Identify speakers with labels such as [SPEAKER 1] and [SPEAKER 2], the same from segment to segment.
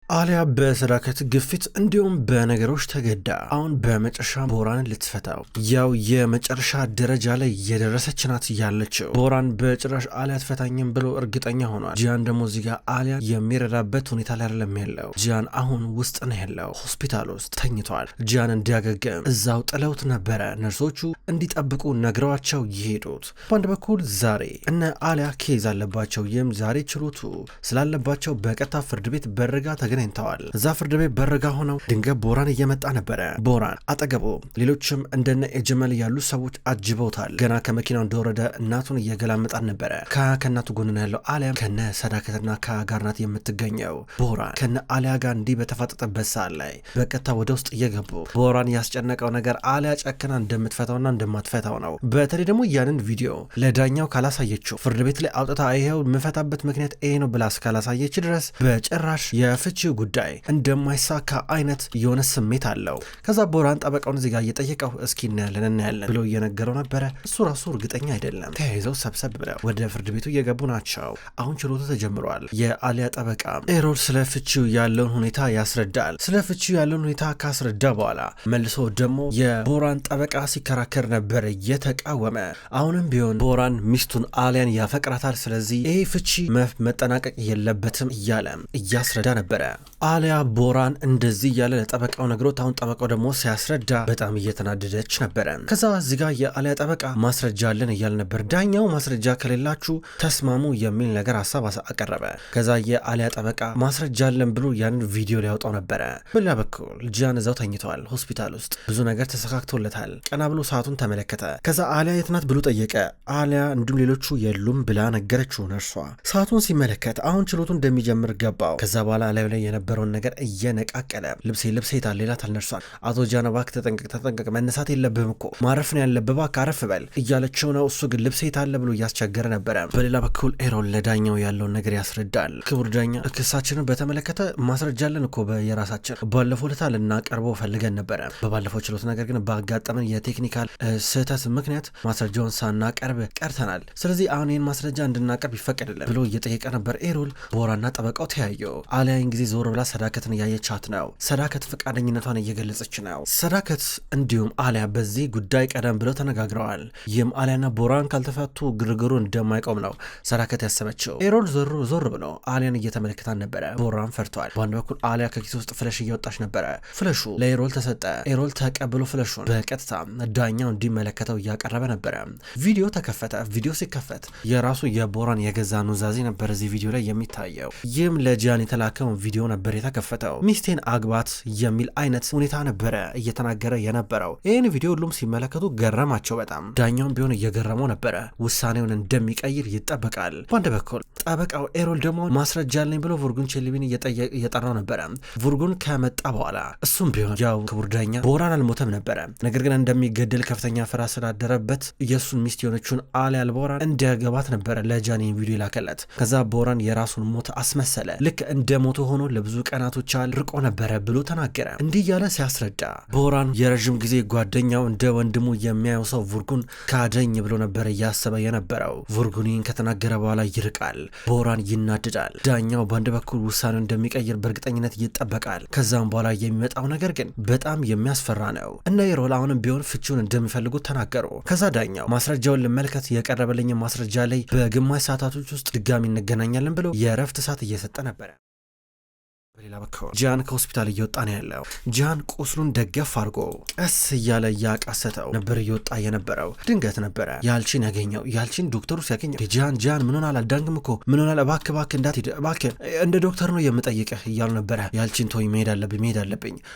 [SPEAKER 1] አሊያ በሰዳከት ግፊት እንዲሁም በነገሮች ተገዳ አሁን በመጨረሻ ቦራን ልትፈታው ያው የመጨረሻ ደረጃ ላይ የደረሰች ናት ያለችው። ቦራን በጭራሽ አሊያ ትፈታኝም ብሎ እርግጠኛ ሆኗል። ጂያን ደግሞ እዚህ ጋር አሊያ የሚረዳበት ሁኔታ ላይ አይደለም ያለው። ጂያን አሁን ውስጥ ነው ያለው፣ ሆስፒታል ውስጥ ተኝቷል። ጂያን እንዲያገግም እዛው ጥለውት ነበረ ነርሶቹ እንዲጠብቁ ነግረዋቸው ይሄዱት። በአንድ በኩል ዛሬ እነ አሊያ ኬዝ አለባቸው። ይህም ዛሬ ችሎቱ ስላለባቸው በቀጥታ ፍርድ ቤት በርጋ ተገናኝተዋል። እዛ ፍርድ ቤት በርጋ ሆነው ድንገት ቦራን እየመጣ ነበረ። ቦራን አጠገቡ ሌሎችም እንደነ ኤጀመል ያሉ ሰዎች አጅበውታል። ገና ከመኪናው እንደወረደ እናቱን እየገላመጣን ነበረ። ከእናቱ ጎን ነው ያለው። አሊያ ከነ ሰዳከትና ከጋር ናት የምትገኘው። ቦራን ከነ አሊያ ጋር እንዲህ በተፋጠጠበት ሰዓት ላይ በቀጥታ ወደ ውስጥ እየገቡ ቦራን ያስጨነቀው ነገር አሊያ ጨክና እንደምትፈታውና እንደማትፈታው ነው። በተለይ ደግሞ ያንን ቪዲዮ ለዳኛው ካላሳየችው ፍርድ ቤት ላይ አውጥታ ይሄው የምፈታበት ምክንያት ይሄ ነው ብላ እስካላሳየች ድረስ በጭራሽ የፍቺ ጉዳይ እንደማይሳካ አይነት የሆነ ስሜት አለው። ከዛ ቦራን ጠበቃውን እዚህ ጋር እየጠየቀው እስኪ እናያለን ብሎ እየነገረው ነበረ። እሱ ራሱ እርግጠኛ አይደለም። ተያይዘው ሰብሰብ ብለው ወደ ፍርድ ቤቱ እየገቡ ናቸው። አሁን ችሎቱ ተጀምሯል። የአሊያ ጠበቃ ኤሮል ስለ ፍቺው ያለውን ሁኔታ ያስረዳል። ስለ ፍቺው ያለውን ሁኔታ ካስረዳ በኋላ መልሶ ደግሞ የቦራን ጠበቃ ሲከራከር ነበር እየተቃወመ። አሁንም ቢሆን ቦራን ሚስቱን አሊያን ያፈቅራታል፣ ስለዚህ ይሄ ፍቺ መጠናቀቅ የለበትም እያለ እያስረዳ ነበረ። አሊያ ቦራን እንደዚህ እያለ ለጠበቃው ነግሮት አሁን ጠበቃው ደግሞ ሲያስረዳ በጣም እየተናደደች ነበረ። ከዛ እዚህ ጋር የአሊያ ጠበቃ ማስረጃ አለን እያለ ነበር። ዳኛው ማስረጃ ከሌላችሁ ተስማሙ የሚል ነገር ሀሳብ አቀረበ። ከዛ የአሊያ ጠበቃ ማስረጃ አለን ብሎ ያንን ቪዲዮ ሊያወጣው ነበረ። በሌላ በኩል ጂያን እዛው ተኝተዋል ሆስፒታል ውስጥ። ብዙ ነገር ተስተካክቶለታል። ቀና ብሎ ሰዓቱን ተመለከተ። ከዛ አሊያ የት ናት ብሎ ጠየቀ። አሊያ እንዲሁም ሌሎቹ የሉም ብላ ነገረችው ነርሷ። ሰዓቱን ሲመለከት አሁን ችሎቱ እንደሚጀምር ገባው። ከዛ በኋላ ላዩ ላይ የነበረውን ነገር እየነቃቀለ ልብሴ ታል ሌላ ታልነርሷል። አቶ ጂያን እባክህ ተጠንቀቅ፣ መነሳት የለብህም እኮ ማረፍ ነው ያለብህ፣ እባክህ አረፍ በል እያለችው ነው። እሱ ግን ልብሴ ታለ ብሎ እያስቸገረ ነበረ። በሌላ በኩል ኤሮል ለዳኛው ያለውን ነገር ያስረዳል። ክቡር ዳኛ፣ ክሳችንን በተመለከተ ማስረጃ አለን እኮ የራሳችን ባለፈው ልታ ልናቀርበው ፈልገን ነበረ። በባለፈው ችሎት ነገር ግን ባጋጠመን የቴክኒካል ስህተት ምክንያት ማስረጃውን ሳናቀርብ ቀርተናል። ስለዚህ አሁን ይህን ማስረጃ እንድናቀርብ ይፈቀድልን ብሎ እየጠየቀ ነበር። ኤሮል ቦራና ጠበቃው ተያየው። አሊያን ጊዜ ዞር ብላ ሰዳከትን እያየቻት ነው። ሰዳከት ፈቃደኝነቷን እየገለጸች ነው። ሰዳከት እንዲሁም አሊያ በዚህ ጉዳይ ቀደም ብለው ተነጋግረዋል። ይህም አሊያና ቦራን ካልተፈቱ ግርግሩ እንደማይቆም ነው ሰዳከት ያሰበችው። ኤሮል ዞር ብሎ አሊያን እየተመለከታን ነበረ። ቦራን ፈርቷል። በአንድ በኩል አሊያ ከኪስ ውስጥ ፍለሽ እያወጣች ነበረ። ፍለሹ ለኤሮል ተሰጠ። ኤሮል ተቀብሎ ፍለሹን በቀጥታ ዳኛው እንዲመለከተው እያቀረበ ነበረ። ቪዲዮ ተከፈተ። ቪዲዮ ሲከፈት የራሱ የቦራን የገዛ ኑዛዜ ነበር እዚህ ቪዲዮ ላይ የሚታየው። ይህም ለጂያን የተላከውን ቪዲዮ ነበር የተከፈተው። ሚስቴን አግባት የሚል አይነት ሁኔታ ነበረ እየተናገረ የነበረው። ይህን ቪዲዮ ሁሉም ሲመለከቱ ገረማቸው በጣም። ዳኛውም ቢሆን እየገረመው ነበረ። ውሳኔውን እንደሚቀይር ይጠበቃል። በአንድ በኩል ጠበቃው ኤሮል ደግሞ ማስረጃ አለኝ ብሎ ቡርጉን ቼሊቢን እየጠራው ነበረ። ቡርጉን ከመጣ በኋላ እሱም ቢሆን ያው ክቡር ዳኛ ቦራን አልሞተም ነበረ፣ ነገር ግን እንደሚገደል ከፍተኛ ፍራ ስላደረበት የእሱን ሚስት የሆነችውን አሊያ ቦራን እንዲያገባት ነበረ ለጃኒ ቪዲዮ ይላከለት። ከዛ ቦራን የራሱን ሞት አስመሰለ። ልክ እንደ ሞቶ ሆኖ ለብዙ ቀናቶች ርቆ ነበረ ብሎ ተናገረ። እንዲህ እያለ ሲያስረዳ ቦራን የረዥም ጊዜ ጓደኛው እንደ ወንድሙ የሚያየው ሰው ቡርጉን ካደኝ ብሎ ነበረ እያሰበ የነበረው። ቡርጉኒን ከተናገረ በኋላ ይርቃል። ቦራን ይናድዳል። ዳኛው በአንድ በኩል ውሳኔው እንደሚቀይር በእርግጠኝነት ይጠበቃል። ከዛም በኋላ የሚመጣው ነገር ግን በጣም የሚያስፈራ ነው። እነ ኤሮል አሁንም ቢሆን ፍቺውን እንደሚፈልጉት ተናገሩ። ከዛ ዳኛው ማስረጃውን ልመልከት፣ የቀረበልኝ ማስረጃ ላይ በግማሽ ሰዓታቶች ውስጥ ድጋሚ እንገናኛለን ብሎ የእረፍት ሰዓት እየሰጠ ነበረ። በሌላ በኩል ጂያን ከሆስፒታል እየወጣ ነው ያለው። ጂያን ቁስሉን ደገፍ አድርጎ ቀስ እያለ እያቃሰተው ነበር እየወጣ የነበረው። ድንገት ነበረ ያልቺን ያገኘው። ያልቺን ዶክተሩ ሲያገኘው ጂያን ምን ሆናል? አልዳንግም እኮ ምን ሆናል? እባክህ እንዳትሄድ እባክህ፣ እንደ ዶክተር ነው የምጠይቅህ እያሉ ነበረ። ያልቺን ተወኝ፣ መሄድ አለብኝ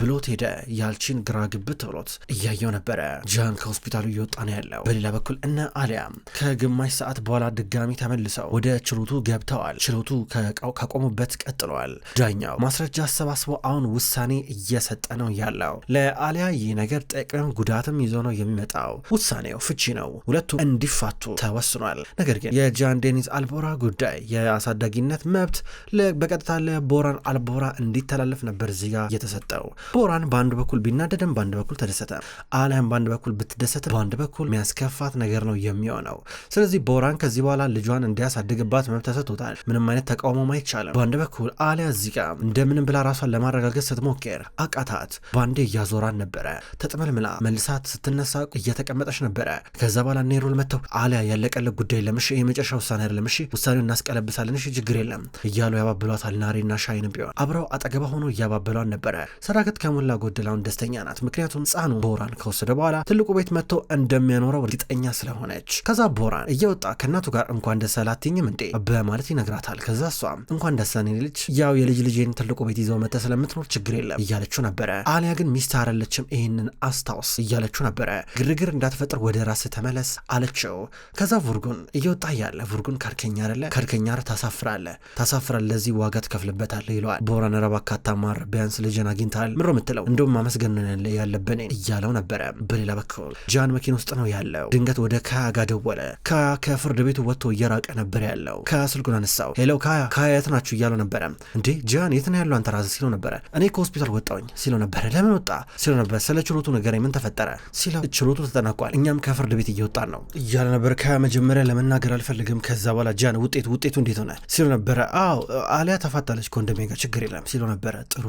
[SPEAKER 1] ብሎት ሄደ። ያልቺን ግራ ግብት ብሎት እያየው ነበረ። ጂያን ከሆስፒታሉ እየወጣ ነው ያለው። በሌላ በኩል እነ አሊያ ከግማሽ ሰዓት በኋላ ድጋሚ ተመልሰው ወደ ችሎቱ ገብተዋል። ችሎቱ ከቆሙበት ቀጥለዋል። ዳኛው ማስረጃ አሰባስበው አሁን ውሳኔ እየሰጠ ነው ያለው። ለአሊያ ይህ ነገር ጥቅም ጉዳትም ይዞ ነው የሚመጣው። ውሳኔው ፍቺ ነው። ሁለቱም እንዲፋቱ ተወስኗል። ነገር ግን የጂያን ዴኒስ አልቦራ ጉዳይ የአሳዳጊነት መብት በቀጥታ ለቦራን አልቦራ እንዲተላለፍ ነበር እዚጋ የተሰጠው። ቦራን በአንድ በኩል ቢናደድም በአንድ በኩል ተደሰተ። አሊያም በአንድ በኩል ብትደሰት በአንድ በኩል የሚያስከፋት ነገር ነው የሚሆነው። ስለዚህ ቦራን ከዚህ በኋላ ልጇን እንዲያሳድግባት መብት ተሰጥቶታል። ምንም አይነት ተቃውሞ አይቻልም። በአንድ በኩል አሊያ እዚጋ እንደ እንደምንም ብላ ራሷን ለማረጋገጥ ስትሞክር አቃታት። ባንዴ እያዞራን ነበረ። ተጥመልምላ መልሳት ስትነሳ እየተቀመጠች ነበረ። ከዛ በኋላ ኔሮል መጥተው አሊያ ያለቀለት ጉዳይ ለምሽ የመጨረሻ ውሳኔ አይደለም፣ እሺ ውሳኔውን እናስቀለብሳለን፣ እሺ ችግር የለም እያሉ ያባብሏታል። ናሬና ሻይን ቢሆን አብረው አጠገባ ሆኖ እያባበሏን ነበረ። ሰዳከት ከሞላ ጎደላውን ደስተኛ ናት። ምክንያቱም ሕፃኑ ቦራን ከወሰደ በኋላ ትልቁ ቤት መጥቶ እንደሚያኖረው እርግጠኛ ስለሆነች። ከዛ ቦራን እየወጣ ከእናቱ ጋር እንኳን ደስ አላትኝም እንዴ በማለት ይነግራታል። ከዛ እሷ እንኳን ደስ አለኝ ልጅ፣ ያው የልጅ ልጄን ትልቁ ቤት ይዘው መተ ስለምትኖር ችግር የለም እያለችው ነበረ። አሊያ ግን ሚስት አይደለችም ይህንን አስታውስ እያለችው ነበረ። ግርግር እንዳትፈጥር ወደ ራስ ተመለስ አለችው። ከዛ ቡርጉን እየወጣ ያለ ቡርጉን ካድከኛ አይደለ ካድከኛ ታሳፍራለ ለዚህ ዋጋ ትከፍልበታለህ ይለዋል። ቦራን ረባካታ ማር ቢያንስ ልጅን አግኝታል ምሮ የምትለው እንደውም ማመስገን ያለብን እያለው ነበረ። በሌላ በኩል ጃን መኪና ውስጥ ነው ያለው። ድንገት ወደ ካያ ጋር ደወለ። ካያ ከፍርድ ቤቱ ወጥቶ እየራቀ ነበር ያለው። ካያ ስልኩን አነሳው። ሄሎ ካያ የት ናችሁ እያለው ነበረ። እንዴ ጃን የት ነው ያለው አንተ ራስህ ሲለው ነበረ። እኔ ከሆስፒታል ወጣሁኝ ሲለው ነበረ። ለምን ወጣ ሲለው ነበረ። ስለ ችሎቱ ንገረኝ ምን ተፈጠረ ሲለው ችሎቱ ተጠናቋል እኛም ከፍርድ ቤት እየወጣን ነው እያለ ነበር። ካያ መጀመሪያ ለመናገር አልፈልግም። ከዛ በኋላ ጃን ውጤቱ እንዴት ሆነ ሲለው ነበረ። አዎ አሊያ ተፋታለች ከወንድሜ ጋር ችግር የለም ሲለው ነበረ። ጥሩ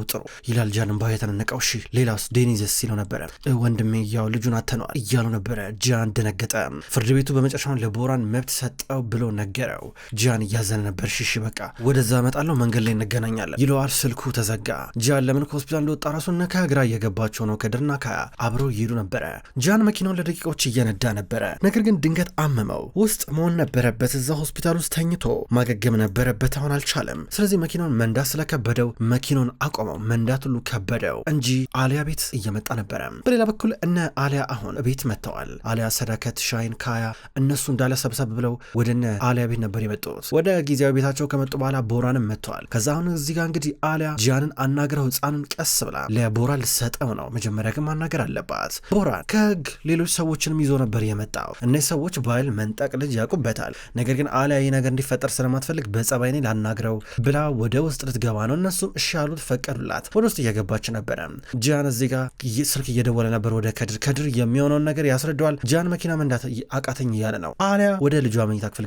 [SPEAKER 1] ይላል ጃን እንባ የተነነቀው። እሺ ሌላውስ ዴኒዝስ ሲለው ነበረ። ወንድሜ ያው ልጁን አተነዋል እያለው ነበረ። ጃን ደነገጠ። ፍርድ ቤቱ በመጨረሻውን ለቦራን መብት ሰጠው ብሎ ነገረው። ጃን እያዘነ ነበር። ሽሽ በቃ ወደዛ እመጣለሁ መንገድ ላይ እንገናኛለን ይለዋል። ስልኩ ተዘጋ። ጃን ለምን ከሆስፒታል እንደወጣ ራሱን ካያ ግራ እየገባቸው ነው። ከድርና ካያ አብረው እየሄዱ ነበረ። ጃን መኪናውን ለደቂቃዎች እየነዳ ነበረ። ነገር ግን ድንገት አመመው። ውስጥ መሆን ነበረበት። እዛ ሆስፒታል ውስጥ ተኝቶ ማገገም ነበረበት። አሁን አልቻለም። ስለዚህ መኪናውን መንዳት ስለከበደው መኪናውን አቆመው። መንዳት ሁሉ ከበደው እንጂ አሊያ ቤት እየመጣ ነበረ። በሌላ በኩል እነ አሊያ አሁን ቤት መጥተዋል። አሊያ፣ ሰዳከት፣ ሻይን፣ ካያ እነሱ እንዳለ ሰብሰብ ብለው ወደ እነ አሊያ ቤት ነበር የመጡት። ወደ ጊዜያዊ ቤታቸው ከመጡ በኋላ ቦራንም መጥተዋል። ከዛ አሁን እዚህ ጋር እንግዲህ አሊያ ጃንን አናግረው ሕፃኑን ቀስ ብላ ለቦራን ልሰጠው ነው። መጀመሪያ ግን ማናገር አለባት። ቦራን ከህግ ሌሎች ሰዎችንም ይዞ ነበር የመጣው። እነዚህ ሰዎች ባይል መንጠቅ ልጅ ያውቁበታል። ነገር ግን አሊያ ይህ ነገር እንዲፈጠር ስለማትፈልግ በጸባይኔ ላናግረው ብላ ወደ ውስጥ ልትገባ ነው። እነሱም እሺ ያሉት ፈቀዱላት። ወደ ውስጥ እየገባች ነበረ። ጃን እዚህ ጋር ስልክ እየደወለ ነበር ወደ ከድር የሚሆነውን ነገር ያስረዳዋል። ጃን መኪና መንዳት አቃተኝ እያለ ነው። አሊያ ወደ ልጇ መኝታ ክፍል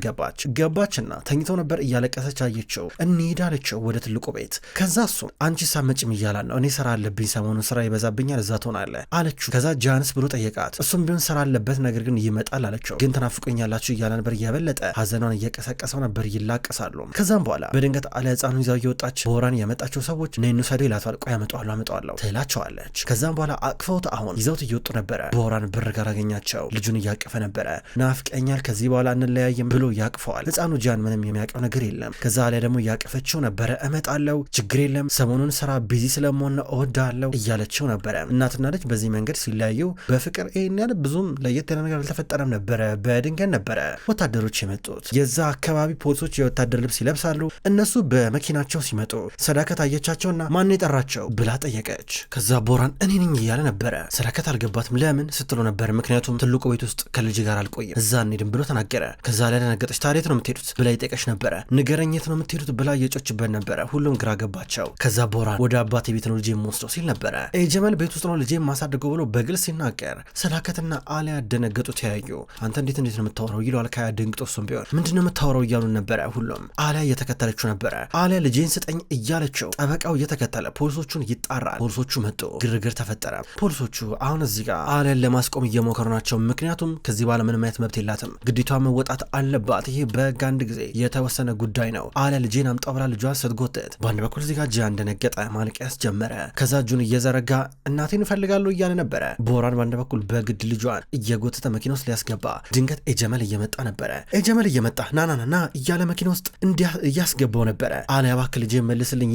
[SPEAKER 1] ገባችና ተኝተው ነበር። እያለቀሰች አየችው። እንሂድ አለችው ወደ ትልቁ ቤት። ከዛ እሱ አንቺ ሳመጭም እያላን ነው። እኔ ስራ አለብኝ ሰሞኑን ስራ ይበዛብኛል እዛ ትሆናለህ አለችው። ከዛ ጃንስ ብሎ ጠየቃት። እሱም ቢሆን ስራ አለበት ነገር ግን ይመጣል አለችው። ግን ትናፍቁኛላችሁ እያለ ነበር። እየበለጠ ሀዘኗን እየቀሰቀሰው ነበር። ይላቀሳሉ። ከዛም በኋላ በድንገት አሊያ ህፃኑን ይዛው እየወጣች ቦራን ያመጣቸው ሰዎች ነይኑ ሰዶ ይላቷል። ቆይ አመጣዋለሁ ትላቸዋለች። ከዛም በኋላ አቅፈውት አሁን ይዘውት እየወጡ ነበረ። ቦራን ብር ጋር አገኛቸው። ልጁን እያቀፈ ነበረ። ናፍቀኛል ከዚህ በኋላ እንለያይም ብሎ ያቅፈዋል። ህፃኑ ጃን ምንም የሚያውቀው ነገር የለም። ከዛ አሊያ ደግሞ እያቀፈችው ነበረ። እመጣለሁ ችግር የለም ሰሞኑን ስራ ቢዚ ስለመሆን እወዳለሁ እያለችው ነበረ። እናትና ልጅ በዚህ መንገድ ሲለያዩ በፍቅር ይሄን ያህል ብዙም ለየት ያለ ነገር አልተፈጠረም ነበረ። በድንገት ነበረ ወታደሮች የመጡት። የዛ አካባቢ ፖሊሶች የወታደር ልብስ ይለብሳሉ። እነሱ በመኪናቸው ሲመጡ ሰዳከት አየቻቸውና ማን የጠራቸው ብላ ጠየቀች። ከዛ ቦራን እኔ ነኝ እያለ ነበረ። ሰዳከት አልገባትም። ለምን ስትሎ ነበር። ምክንያቱም ትልቁ ቤት ውስጥ ከልጅ ጋር አልቆይም እዛ እንሄድም ብሎ ተናገረ። ከዛ ላይ ደነገጠች። ታዲያ የት ነው የምትሄዱት ብላ ይጠቀሽ ነበረ። ንገረኝ የት ነው የምትሄዱት ብላ እየጮችበት ነበረ። ሁሉም ግራ ገባቸው። ከዛ ቦራን ወደ አባቴ ቤት ነው ልጄ የምወስደው ሲል ነበረ። ጀመል ቤት ውስጥ ነው ልጄ ማሳደገው ብሎ በግልጽ ሲናገር ሰዳከትና አሊያ ደነገጡ። ተያዩ። አንተ እንዴት ነው የምታወራው ይለዋል። ካያ ደንግጦ እሱም ቢሆን ምንድነው የምታወራው እያሉ ነበረ። ሁሉም አሊያ እየተከተለችው ነበረ። አሊያ ልጄን ስጠኝ እያለችው ጠበቃው እየተከተለ ፖሊሶቹን ይጣራል። ፖሊሶቹ መጡ። ግርግር ተፈጠረ። ፖሊሶቹ አሁን እዚህ ጋር አሊያን ለማስቆም እየሞከሩ ናቸው። ምክንያቱም ከዚህ በኋላ ምንም አይነት መብት የላትም፣ ግዴቷ መወጣት አለባት። ይሄ በህግ አንድ ጊዜ የተወሰነ ጉዳይ ነው። አሊያ ልጄን አምጣው ብላ ልጇ ስትጎትት በአንድ በኩል እዚህ ጋር ጃን ደነገጠ። ማልቀስ ጀመረ። ከዛ እጁን እየዘረጋ እናቴን እፈልጋለሁ እያለ ነበረ። ቦራን በአንድ በኩል በግድ ልጇን እየጎተተ መኪና ውስጥ ሊያስገባ ድንገት ኤጀመል እየመጣ ነበረ። ኤጀመል እየመጣ ናናና እያለ መኪና ውስጥ እያስገባው ነበረ። አሊያ እባክህ ልጄ መልስልኝ፣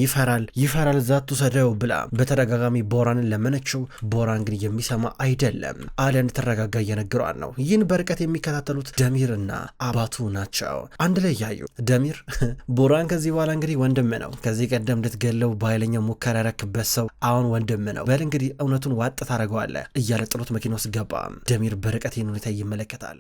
[SPEAKER 1] ይፈራል እዛ አትውሰደው ብላ በተደጋጋሚ ቦራንን ለመነችው። ቦራን ግን የሚሰማ አይደለም። አሊያ እንድትረጋጋ እየነገሯን ነው። ይህን በርቀት የሚከታተሉት ደሚርና አባቱ ናቸው። አንድ ላይ እያዩ ደሚር ቦራን ከዚህ በኋላ እንግዲህ ወንድም ነው። ከዚህ ቀደም እንድትገለው በኃይለኛው ሙከራ ያረክበት ሰው አሁን ወንድም ነው። በል እንግዲህ እውነቱን ዋጥ ታደርገዋለህ እያለ ጥሎት መኪና ውስጥ ገባ። ደሚር በርቀት ይህን ሁኔታ ይመለከታል።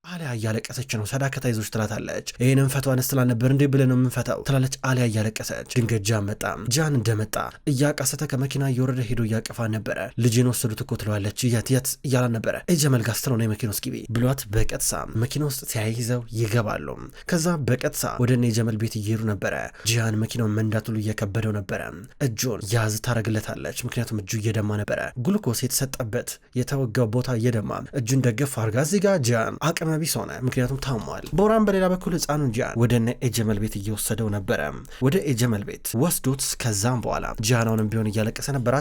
[SPEAKER 1] አሊያ እያለቀሰች ነው። ሰዳከት አይዞሽ ትላታለች። ይህንን ፈቷን ስትላ ነበር እንዴ ብለን ነው የምንፈታው ትላለች አሊያ እያለቀሰች። ድንገት ጃን መጣ። ጃን እንደመጣ እያቃሰተ ከመኪና እየወረደ ሄዶ እያቀፋ ነበረ። ልጅን ወሰዱት እኮ ትለዋለች። የት እያላ ነበረ። ጀመል ጋር ስትለው ነው የመኪና ውስጥ ግቢ ብሏት በቀጥታ መኪና ውስጥ ተያይዘው ይገባሉ። ከዛ በቀጥታ ወደ እነ የጀመል ቤት እየሄዱ ነበረ። ጂያን መኪናውን መንዳት ሁሉ እየከበደው ነበረ። እጁን ያዝ ታረግለታለች። ምክንያቱም እጁ እየደማ ነበረ። ግሉኮስ የተሰጠበት የተወጋው ቦታ እየደማ እጁን ደገፍ አርጋ እዚህ ጋር ጂያን አቅመ ቢስ ሆነ። ምክንያቱም ታሟል። ቦራን በሌላ በኩል ህፃኑን ጂያን ወደ እነ የጀመል ቤት እየወሰደው ነበረ። ወደ የጀመል ቤት ወስዶት ከዛም በኋላ ጂያናውንም ቢሆን እያለቀሰ ነበር።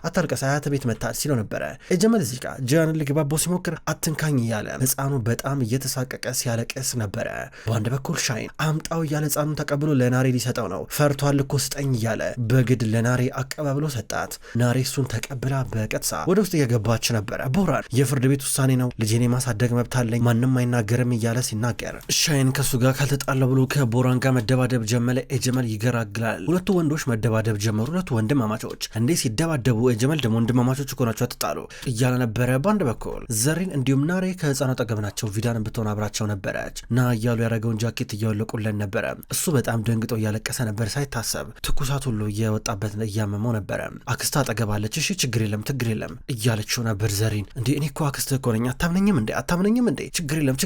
[SPEAKER 1] አታልቀስ አያተ ቤት መታል ሲለው ነበረ። የጀመል እዚህ ጋር ጂያንን ሊገባቦ ሲሞክር አትንካኝ እያለ ህፃኑ በጣም እየተሳቀቀ ሲያለቅስ ነበረ። በአንድ በኩል ሻይን አምጣው እያለ ህፃኑን ተቀብሎ ለናሬ ሊሰጠው ነው። ፈርቷል እኮ ስጠኝ እያለ በግድ ለናሬ አቀባብሎ ሰጣት። ናሬ እሱን ተቀብላ በቀጥታ ወደ ውስጥ እየገባች ነበረ። ቦራን የፍርድ ቤት ውሳኔ ነው፣ ልጄን የማሳደግ መብት አለኝ፣ ማንም አይናገርም እያለ ሲናገር ሻይን ከሱ ጋር ካልተጣላ ብሎ ከቦራን ጋር መደባደብ ጀመለ። የጀመል ይገራግላል። ሁለቱ ወንዶች መደባደብ ጀመሩ። ሁለቱ ወንድማማቾች እንዴ ሲደባደቡ የጀመል ደግሞ ወንድማማቾች እኮ ናቸው አትጣሉ እያለ ነበረ። በአንድ በኩል ዘሪን እንዲሁም ናሬ ከህፃኑ አጠገብ ናቸው። ቪዳን ብትሆን አብራቸው ነበረች። ና እያሉ ያደረገውን ጃኬት እያወለቁለን ነበረ። እሱ በጣም ደንግጦ እያለቀሰ ነበር። ሳይታሰብ ትኩሳት ሁሉ እየወጣበት እያመመው ነበረ። አክስታ አጠገባለች። እሺ ችግር የለም እያለችው ነበር ዘሪን። እንዴ እኔ እኮ አክስትህ እኮ ነኝ አታምነኝም እንዴ ችግር የለም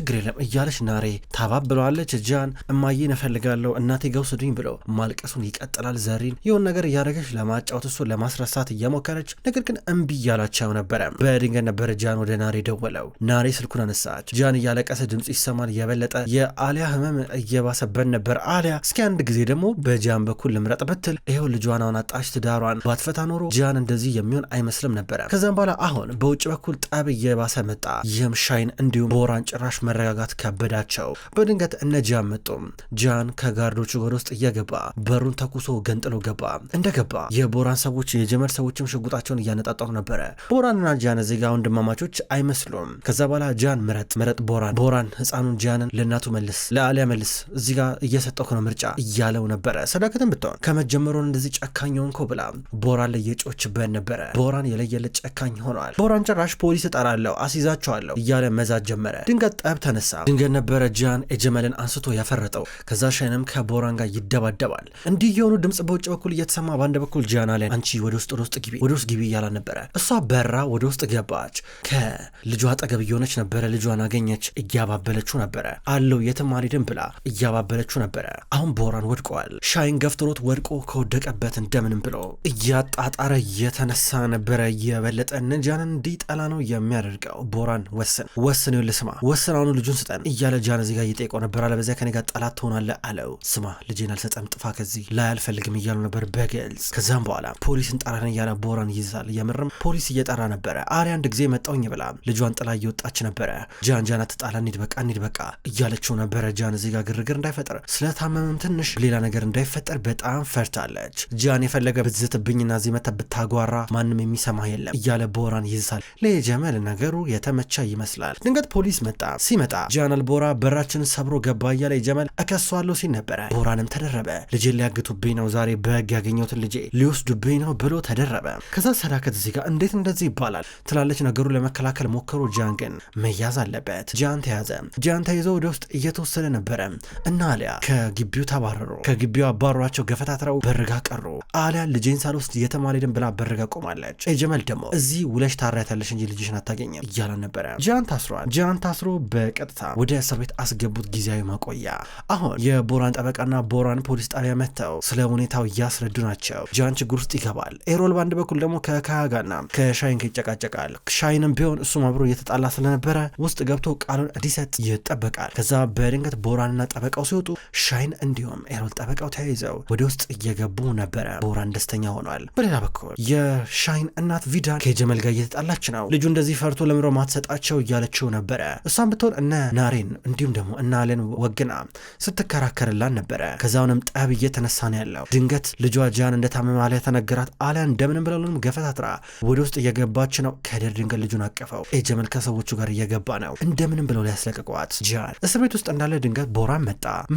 [SPEAKER 1] እያለች ናሬ ታባብለዋለች። ጃን እማዬን እፈልጋለሁ እናቴ ጋር ውሰዱኝ ብሎ ማልቀሱን ይቀጥላል። ዘሪን የሆነ ነገር እያደረገች ለማጫወት እሱን ለማስረሳት እየሞከረች ነገር ግን እምቢ እያላቸው ነበረ። በድንገት ነበር ጃን ወደ ናሬ ደወለው። ናሬ ስልኩን አነሳች። ጃን እያለቀሰ ድምፁ ይሰማል። የበለጠ የአሊያ ህመም እየባሰበት ነበር። አሊያ እስኪ አንድ ጊዜ ደግሞ በጃን በኩል ልምረጥ ብትል ይሄው ልጇን አሁን አጣች። ትዳሯን ባትፈታ ኖሮ ጃን እንደዚህ የሚሆን አይመስልም ነበረ። ከዛም በኋላ አሁን በውጭ በኩል ጠብ እየባሰ መጣ። ይህም ሻይን እንዲሁም ቦራን ጭራሽ መረጋጋት ከበዳቸው። በድንገት እነ ጃን መጡ። ጃን ከጋርዶቹ ወደ ውስጥ እየገባ በሩን ተኩሶ ገንጥሎ ገባ። እንደገባ የቦራን ሰዎች የጀመል ሰዎችም ሽጉጣቸውን እያነጣጠሩ ነበረ። ቦራንና ጃን እዚህ ጋር ወንድማማቾች አይመስሉም። ከዛ በኋላ ጃን ምረጥ ቦራን ህፃኑን ጃንን ለእናቱ መልስ፣ ለአሊያ መልስ፣ እዚህ ጋር እየሰጠው ነው ምርጫ እያለው ነበረ። ሰዳከትን ብትሆን ከመጀመሩን እንደዚህ ጨካኝ ሆንኮ ብላ ቦራን ላይ የጮችበት ነበረ። ቦራን የለየለት ጨካኝ ሆኗል። ቦራን ጭራሽ ፖሊስ እጠራለሁ አስይዛቸዋለሁ እያለ መዛት ጀመረ። ድንገት ጠብ ተነሳ። ድንገት ነበረ ጃን የጀመልን አንስቶ ያፈረጠው። ከዛ ሻይንም ከቦራን ጋር ይደባደባል። እንዲህ የሆኑ ድምጽ በውጭ በኩል እየተሰማ በአንድ በኩል ጃን አለ አንቺ ወደ ውስጥ ግቢ እያላ ነበረ። እሷ በራ ወደ ውስጥ ገባች። ከልጇ አጠገብ እየሆነች ነበረ። ልጇን አገኘች። እያባበለችው ነበረ። አለው የትም አልሄድም ብላ እያባበለችው ነበረ። አሁን ቦራን ወድቋል። ሻይን ገፍትሮት ወድቆ ከወደቀበት እንደምንም ብሎ እያጣጣረ እየተነሳ ነበረ። የበለጠ ጃንን እንዲጠላ ነው የሚያደርገው። ቦራን ወስን ልስማ ወስን አሁኑ ልጁን ስጠን እያለ ጃን እዚህ ጋር እየጠየቀው ነበር። አለበዚያ ከኔ ጋር ጠላት ትሆናለህ አለው። ስማ ልጄን አልሰጠም ጥፋ ከዚህ ላይ አልፈልግም እያሉ ነበር በግልጽ። ከዛም በኋላ ፖሊስ እንጠራን እያለ ቦራን ይይዛል። የምርም ፖሊስ እየጠራ ነበረ። አሊያ አንድ ጊዜ መጣውኝ ብላ ልጇን ጥላ እየወጣች ነበረ። ጃን አትጣላ እንሂድ በቃ እያለችው ነበረ። ጃን እዚህ ጋር ግርግር እንዳይፈጠር ስለታመመም ትንሽ ሌላ ነገር እንዳይፈጠር በጣም ፈርታለች። ጃን የፈለገ ብትዝትብኝና እዚህ መታ ብታጓራ ማንም የሚሰማ የለም እያለ ቦራን ይይዛል። ለጀመል ነገሩ የተመቻ ይመስላል። ድንገት ፖሊስ መጣ። ሲመጣ ጃን አልቦራ በራችንን ሰብሮ ገባ እያለ ጀመል እከሷለሁ ሲል ነበረ። ቦራንም ተደረበ። ልጄን ሊያግቱብኝ ነው ዛሬ በህግ ያገኘሁትን ልጄ ሊወስዱብኝ ነው ብሎ ተደረበ። ከዛ ሰዳከት እዚህ ጋር እንዴት እንደዚህ ይባላል ትላለች። ነገሩ ለመከላከል ሞከሩ። ጃን ግን መያዝ አለበት። ጃን ተያዘ። ጃን ተይዞ ወደ ውስጥ እየተወሰደ ነበረ እና አሊያ ከግቢው ተባረሩ። ከግቢው አባሯቸው ገፈታትረው በርጋ ቀሩ። አሊያ ልጄን ሳልወስድ የተማሪድን ብላ በርጋ ቆማለች። ጀመል ደግሞ እዚህ ውለሽ ታራያታለሽ እንጂ ልጅሽን አታገኘም እያላን ነበረ። ጃን ታስሯል። ጃን ታስሮ በቀጥታ ወደ እስር ቤት አስገቡት፣ ጊዜያዊ ማቆያ። አሁን የቦራን ጠበቃና ቦራን ፖሊስ ጣቢያ መጥተው ስለ ሁኔታው እያስረዱ ናቸው። ጃን ችግር ውስጥ ይገባል። ኤሮል በአንድ በኩል ደግሞ ከካያ ጋርና ከሻይን ይጨቃጨቃል። ሻይንም ቢሆን እሱም አብሮ እየተጣላ ስለነበረ ውስጥ ገብቶ ቃሉን እንዲሰጥ ይጠበቃል። ከዛ በድንገት ቦራንና ጠበቃው ሲወጡ ሻይን እንዲሁም ኤሮል ጠበቃው ተያይዘው ወደ ውስጥ እየገቡ ነበረ። ቦራን ደስተኛ ሆኗል። በሌላ በኩል የሻይን እናት ቪዳን ከጀመል ጋር እየተጣላች ነው። ልጁ እንደዚህ ፈርቶ ለምሮ ማትሰጣቸው እያለችው ነበረ። እሷም ብትሆን እነ ናሬን እንዲሁም ደግሞ እነ አለን ወግና ስትከራከርላን ነበረ። ከዛውንም ጠብ እየተነሳ ነው ያለው። ድንገት ልጇ ጃን እንደታመመ አሊያ ተነገራት። አሊያ እንደምንም ብለውንም ገፈታትራ ወደ ውስጥ እየገባች ነው። ከደር ድንገት ልጁን አቀፈው። ጀመል ከሰዎቹ ጋር እየገባ ነው። እንደምንም ብለው ሊያስለቅቋት ጃን እስር ቤት ውስጥ እንዳለ ድንገት ቦራን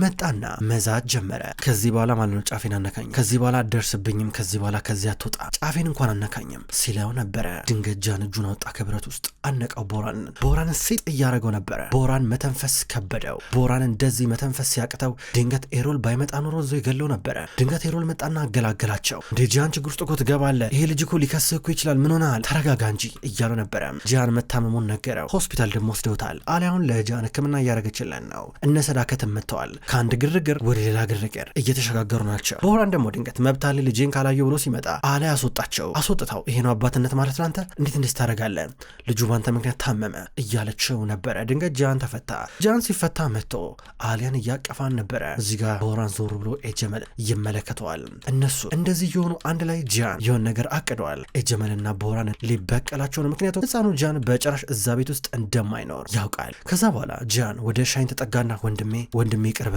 [SPEAKER 1] መጣና መዛት ጀመረ። ከዚህ በኋላ ማለት ነው ጫፌን አነካኝ፣ ከዚህ በኋላ አደርስብኝም፣ ከዚህ በኋላ ከዚህ አትወጣ፣ ጫፌን እንኳን አነካኝም ሲለው ነበረ። ድንገት ጃን እጁን አወጣ ከብረት ውስጥ አነቀው። ቦራንን ሴጥ እያደረገው ነበረ። ቦራን መተንፈስ ከበደው። ቦራን እንደዚህ መተንፈስ ሲያቅተው ድንገት ኤሮል ባይመጣ ኖሮ እዞ ይገለው ነበረ። ድንገት ኤሮል መጣና አገላገላቸው። እንዴ ጂያን ችግር ውስጥ እኮ ትገባለህ፣ ይሄ ልጅ እኮ ሊከስህ እኮ ይችላል፣ ምን ሆነሃል? ተረጋጋ እንጂ እያሉ ነበረ። ጂያን መታመሙን ነገረው። ሆስፒታል ደግሞ ወስደውታል። አሊያውን ለጂያን ሕክምና እያደረገችለን ነው። እነ ሰዳከትም መጥተዋል። ከአንድ ግርግር ወደ ሌላ ግርግር እየተሸጋገሩ ናቸው። ቦራን ደግሞ ድንገት መብታል ልጄን ካላየው ብሎ ሲመጣ አሊያ አስወጣው። ይሄ ነው አባትነት ማለት ናንተ እንዴት ታደርጋለህ? ልጁ ባንተ ምክንያት ታመመ እያለችው ነበረ። ድንገት ጂያን ተፈታ። ጂያን ሲፈታ መጥቶ አሊያን እያቀፋን ነበረ። እዚህ ጋር ቦራን ዞር ብሎ ኤጀመል ይመለከተዋል። እነሱ እንደዚህ የሆኑ አንድ ላይ ጂያን የሆነ ነገር አቅደዋል። ኤጀመልና ቦራን ሊበቀላቸው ነው። ምክንያቱም ህፃኑ ጂያን በጭራሽ እዛ ቤት ውስጥ እንደማይኖር ያውቃል። ከዛ በኋላ ጂያን ወደ ሻይን ተጠጋና ወንድሜ ይቅር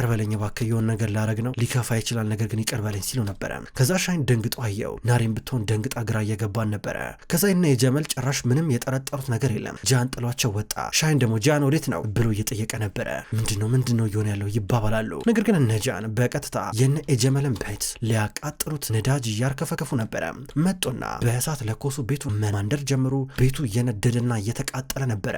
[SPEAKER 1] በለኝ እባክህ፣ የሆነ ነገር ላረግ ነው፣ ሊከፋ ይችላል፣ ነገር ግን ይቅር በለኝ ሲሉ ነበረ። ከዛ ሻይን ደንግጦ አየው። ናሬም ብትሆን ደንግጣ ግራ እየገባን ነበረ። ከዛ እና የጀመል ጭራሽ ምንም የጠረጠሩት ነገር የለም። ጂያን ጥሏቸው ወጣ። ሻይን ደግሞ ጂያን ወዴት ነው ብሎ እየጠየቀ ነበረ። ምንድነው እየሆነ ያለው ይባባላሉ። ነገር ግን እነ ጂያን በቀጥታ የነ ኤጀመልን ቤት ሊያቃጥሉት ነዳጅ እያርከፈከፉ ነበረ። መጡና በእሳት ለኮሱ ቤቱ ማንደር ጀምሩ። ቤቱ እየነደደና እየተቃጠለ ነበረ።